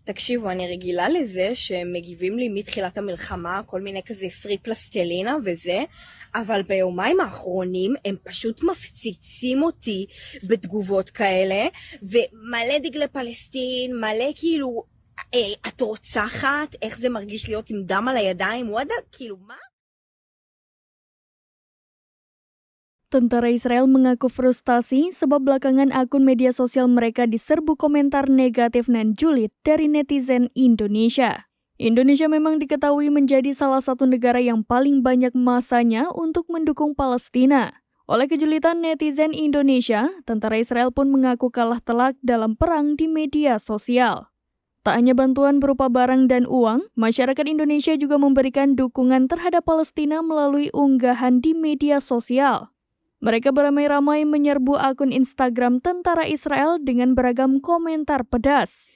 תקשיבו, אני רגילה לזה שמגיבים לי מתחילת המלחמה כל מיני כזה פרי פלסטלינה וזה, אבל ביומיים האחרונים הם פשוט מפציצים אותי בתגובות כאלה, ומלא דגלי פלסטין, מלא כאילו, את רוצחת, איך זה מרגיש להיות עם דם על הידיים, וואדה, כאילו מה? Tentara Israel mengaku frustasi sebab belakangan akun media sosial mereka diserbu komentar negatif dan julid dari netizen Indonesia. Indonesia memang diketahui menjadi salah satu negara yang paling banyak masanya untuk mendukung Palestina. Oleh kejulitan netizen Indonesia, tentara Israel pun mengaku kalah telak dalam perang di media sosial. Tak hanya bantuan berupa barang dan uang, masyarakat Indonesia juga memberikan dukungan terhadap Palestina melalui unggahan di media sosial. Mereka beramai-ramai menyerbu akun Instagram tentara Israel dengan beragam komentar pedas.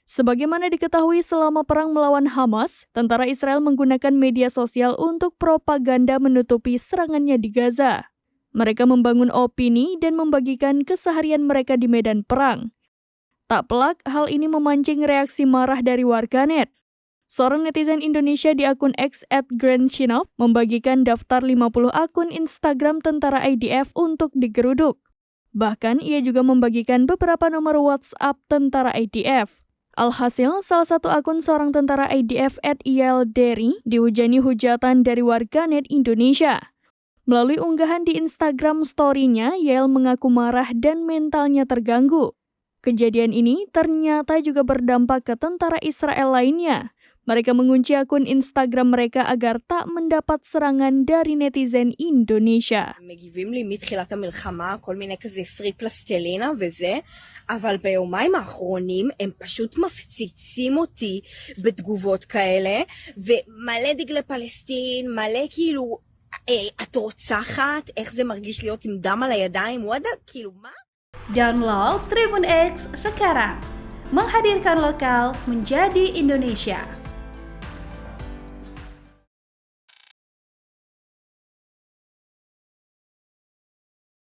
Sebagaimana diketahui selama perang melawan Hamas, tentara Israel menggunakan media sosial untuk propaganda menutupi serangannya di Gaza. Mereka membangun opini dan membagikan keseharian mereka di medan perang. Tak pelak, hal ini memancing reaksi marah dari warganet. Seorang netizen Indonesia di akun X @grandshinov membagikan daftar 50 akun Instagram tentara IDF untuk digeruduk. Bahkan ia juga membagikan beberapa nomor WhatsApp tentara IDF. Alhasil, salah satu akun seorang tentara IDF @YLDerry dihujani hujatan dari warganet Indonesia. Melalui unggahan di Instagram story-nya, Yael mengaku marah dan mentalnya terganggu. Kejadian ini ternyata juga berdampak ke tentara Israel lainnya. Mereka mengunci akun Instagram mereka agar tak mendapat serangan dari netizen Indonesia. מגיבים לי מתחילת המלחמה כל מיני כזה פרי פלסטלינה וזה, אבל ביומיים האחרונים הם פשוט מפציצים אותי בתגובות כאלה, ומלא דגלי פלסטין, מלא כאילו, את רוצחת, איך זה מרגיש להיות עם דם על הידיים, וואדה, כאילו מה? Download Tribun X sekarang, menghadirkan lokal menjadi Indonesia.